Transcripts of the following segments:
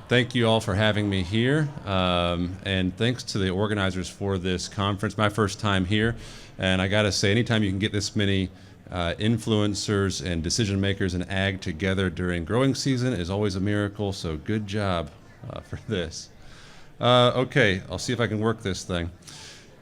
Thank you all for having me here, and thanks to the organizers for this conference. My first time here, and I gotta say, anytime you can get this many influencers and decision makers in ag together during growing season is always a miracle, so good job for this. Okay, I'll see if I can work this thing.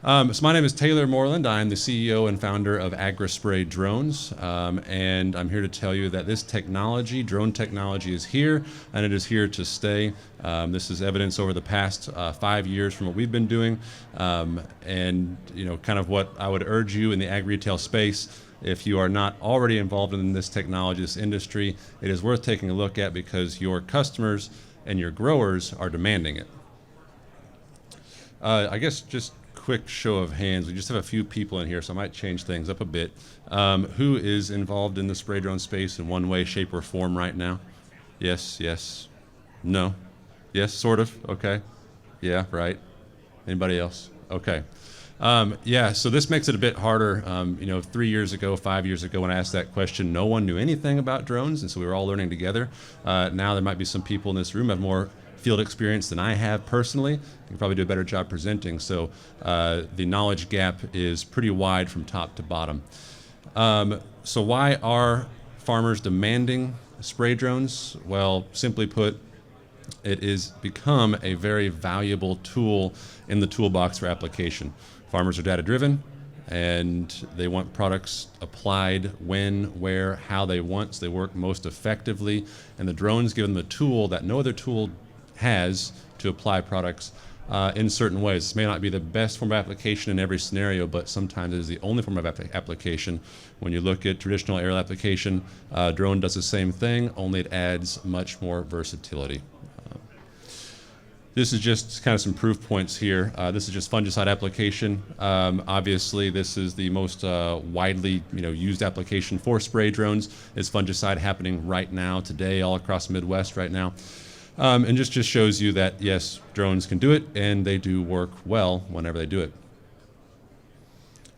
So my name is Taylor Moreland. I'm the CEO and founder of Agri Spray Drones, and I'm here to tell you that this technology, drone technology, is here, and it is here to stay. This is evidence over the past 5 years from what we've been doing, and kind of what I would urge you in the ag retail space. If you are not already involved in this technology, this industry, it is worth taking a look at because your customers and your growers are demanding it. I guess just quick show of hands. We just have a few people in here, so I might change things up a bit. Who is involved in the spray drone space in one way, shape, or form right now? Yes, yes. No? Yes, sort of? Okay. Yeah, right. Anybody else? Okay. Yeah, so this makes it a bit harder. 3 years ago, 5 years ago, when I asked that question, no one knew anything about drones, and so we were all learning together. Now there might be some people in this room who have more field experience than I have personally. You can probably do a better job presenting. So the knowledge gap is pretty wide from top to bottom. So why are farmers demanding spray drones? Well, simply put, it is become a very valuable tool in the toolbox for application. Farmers are data driven, and they want products applied when, where, how they want, so they work most effectively. And the drones give them the tool that no other tool has to apply products in certain ways. This may not be the best form of application in every scenario, but sometimes it is the only form of application. When you look at traditional aerial application, drone does the same thing, only it adds much more versatility. This is just kind of some proof points here. This is just fungicide application. Obviously, this is the most widely used application for spray drones. Is fungicide happening right now, today, all across the Midwest right now. And just shows you that, yes, drones can do it, and they do work well whenever they do it.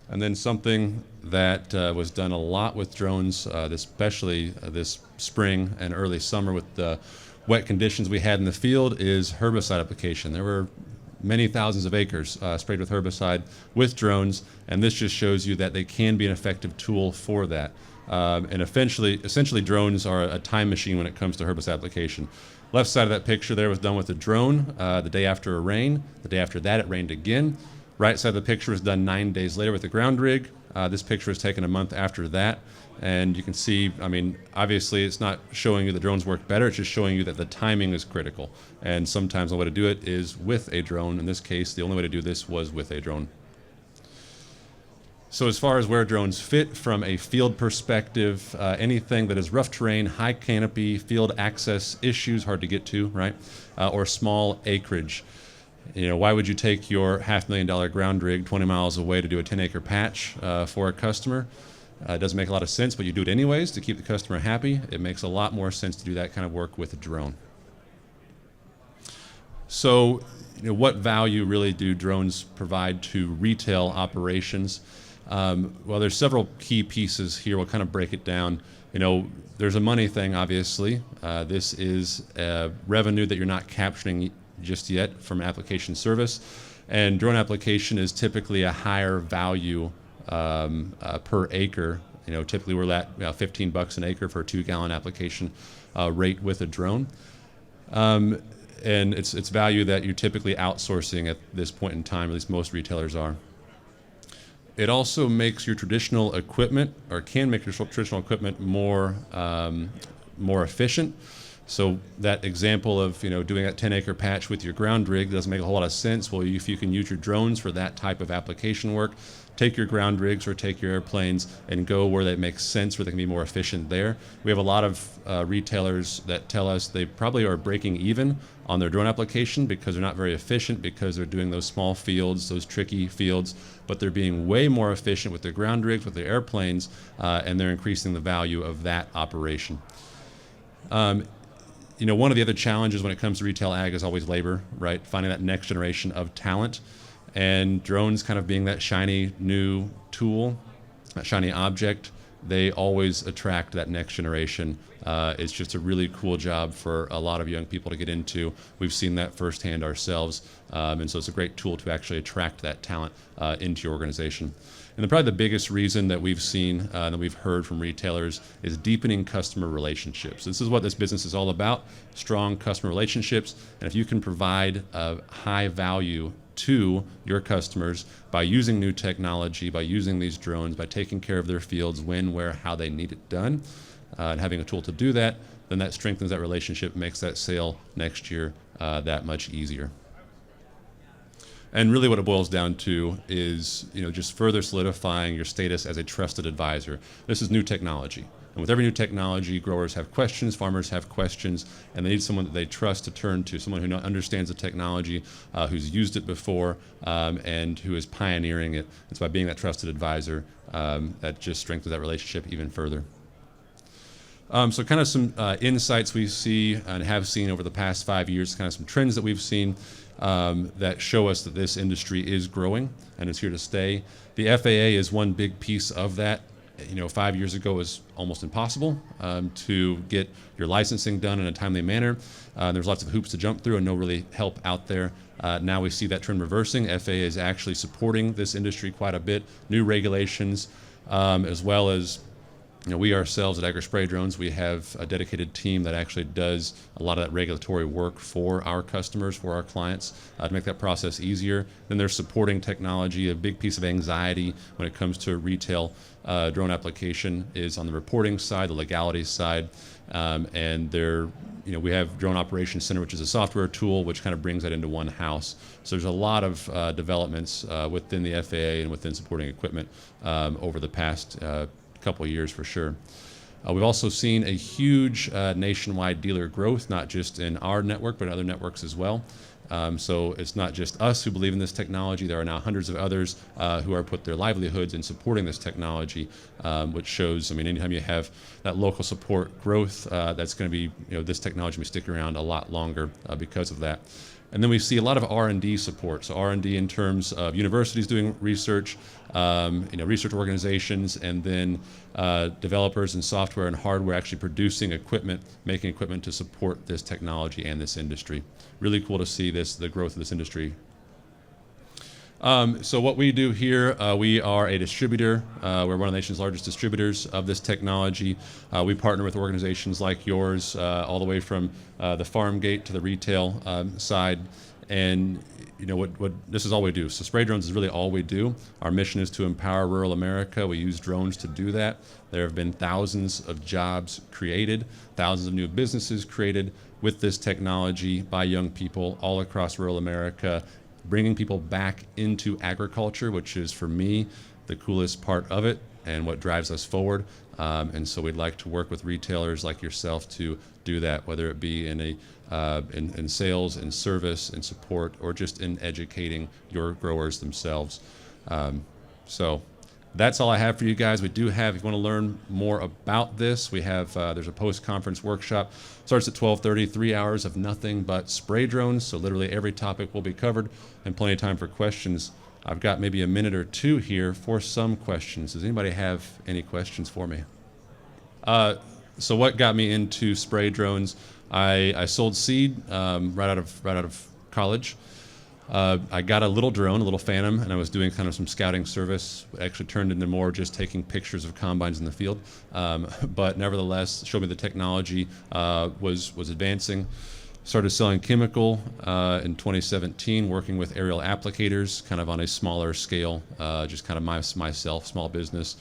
And then something that was done a lot with drones, especially this spring and early summer with the wet conditions we had in the field, is herbicide application. There were many thousands of acres sprayed with herbicide with drones, and this just shows you that they can be an effective tool for that. And essentially drones are a time machine when it comes to herbicide application. Left side of that picture there was done with a drone the day after a rain. The day after that, it rained again. Right side of the picture was done 9 days later with a ground rig. This picture was taken a month after that. And you can see, obviously it's not showing you the drones work better, it's just showing you that the timing is critical. And sometimes the way to do it is with a drone. In this case, the only way to do this was with a drone. So as far as where drones fit from a field perspective, anything that is rough terrain, high canopy, field access issues, hard to get to, right? Or small acreage. Why would you take your $500,000 ground rig 20 miles away to do a 10-acre patch for a customer? It doesn't make a lot of sense, but you do it anyways to keep the customer happy. It makes a lot more sense to do that kind of work with a drone. So, what value really do drones provide to retail operations? Well, there's several key pieces here. We'll kind of break it down. There's a money thing, obviously. This is revenue that you're not capturing just yet from application service. And drone application is typically a higher value per acre. Typically we're at $15 an acre for a 2-gallon application rate with a drone. And it's value that you're typically outsourcing at this point in time, at least most retailers are. It also makes your traditional equipment, or can make your traditional equipment more efficient. So that example of doing that 10-acre patch with your ground rig doesn't make a whole lot of sense. Well, if you can use your drones for that type of application work, take your ground rigs or take your airplanes and go where that makes sense, where they can be more efficient there. We have a lot of retailers that tell us they probably are breaking even on their drone application because they're not very efficient, because they're doing those small fields, those tricky fields, but they're being way more efficient with their ground rigs, with their airplanes, and they're increasing the value of that operation. One of the other challenges when it comes to retail ag is always labor, right? Finding that next generation of talent, and drones kind of being that shiny new tool, that shiny object, they always attract that next generation. It's just a really cool job for a lot of young people to get into. We've seen that firsthand ourselves, and so it's a great tool to actually attract that talent into your organization. And probably the biggest reason that we've seen, that we've heard from retailers, is deepening customer relationships. This is what this business is all about, strong customer relationships. And if you can provide a high value to your customers by using new technology, by using these drones, by taking care of their fields when, where, how they need it done, and having a tool to do that, then that strengthens that relationship, makes that sale next year that much easier. And really what it boils down to is, just further solidifying your status as a trusted advisor. This is new technology. And with every new technology, growers have questions, farmers have questions, and they need someone that they trust to turn to, someone who understands the technology, who's used it before, and who is pioneering it. It's by being that trusted advisor that just strengthens that relationship even further. So kind of some insights we see and have seen over the past 5 years, kind of some trends that we've seen that show us that this industry is growing and is here to stay. The FAA is one big piece of that. 5 years ago it was almost impossible to get your licensing done in a timely manner. There's lots of hoops to jump through and no really help out there. Now we see that trend reversing. FAA is actually supporting this industry quite a bit. New regulations, as well as we ourselves at Agri Spray Drones, we have a dedicated team that actually does a lot of that regulatory work for our customers, for our clients, to make that process easier. Then there's supporting technology. A big piece of anxiety when it comes to retail drone application is on the reporting side, the legality side, and we have Drone Operations Center, which is a software tool which kind of brings that into one house. So there's a lot of developments within the FAA and within supporting equipment over the past couple of years for sure. We've also seen a huge nationwide dealer growth, not just in our network, but other networks as well. So it's not just us who believe in this technology. There are now hundreds of others who are put their livelihoods in supporting this technology, which shows, anytime you have that local support growth, that's going to be, this technology will stick around a lot longer because of that. And then we see a lot of R&D support. So R&D in terms of universities doing research, research organizations, and then developers and software and hardware actually producing equipment, making equipment to support this technology and this industry. Really cool to see the growth of this industry. So what we do here, we are a distributor. We're one of the nation's largest distributors of this technology. We partner with organizations like yours, all the way from the farm gate to the retail side. And this is all we do. So spray drones is really all we do. Our mission is to empower rural America. We use drones to do that. There have been thousands of jobs created, thousands of new businesses created with this technology by young people all across rural America, bringing people back into agriculture, which is, for me, the coolest part of it and what drives us forward. And so we'd like to work with retailers like yourself to do that, whether it be in sales, in service, in support, or just in educating your growers themselves. So that's all I have for you guys. We do have, if you want to learn more about this, we have, there's a post-conference workshop. Starts at 12:30, 3 hours of nothing but spray drones. So literally every topic will be covered and plenty of time for questions. I've got maybe a minute or two here for some questions. Does anybody have any questions for me? So what got me into spray drones? I sold seed right out of college. I got a little drone, a little Phantom, and I was doing kind of some scouting service. It actually turned into more just taking pictures of combines in the field. But nevertheless, showed me the technology was advancing. Started selling chemical in 2017, working with aerial applicators, kind of on a smaller scale, just kind of myself, small business.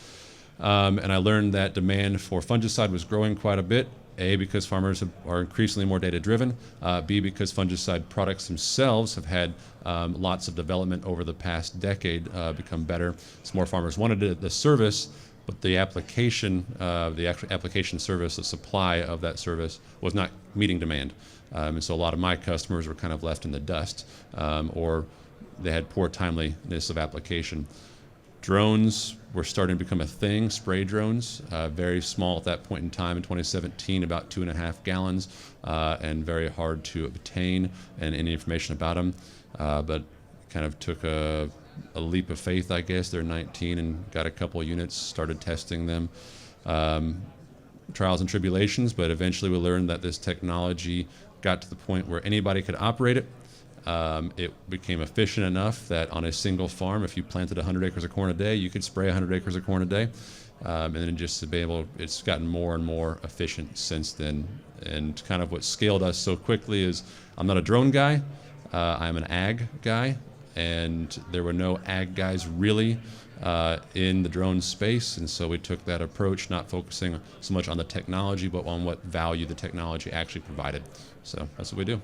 And I learned that demand for fungicide was growing quite a bit. A, because farmers are increasingly more data-driven. B, because fungicide products themselves have had lots of development over the past decade, become better. So more farmers wanted the service, but the application, the actual application service, the supply of that service was not meeting demand. And so a lot of my customers were kind of left in the dust, or they had poor timeliness of application. Drones were starting to become a thing, spray drones, very small at that point in time in 2017, about 2.5 gallons, and very hard to obtain and any information about them. But kind of took a leap of faith, I guess. They're 19 and got a couple units, started testing them. trials and tribulations, but eventually we learned that this technology got to the point where anybody could operate it. It became efficient enough that on a single farm, if you planted 100 acres of corn a day, you could spray 100 acres of corn a day. And then just to be able, it's gotten more and more efficient since then. And kind of what scaled us so quickly is I'm not a drone guy, I'm an ag guy, and there were no ag guys really in the drone space, and so we took that approach, not focusing so much on the technology, but on what value the technology actually provided. So that's what we do.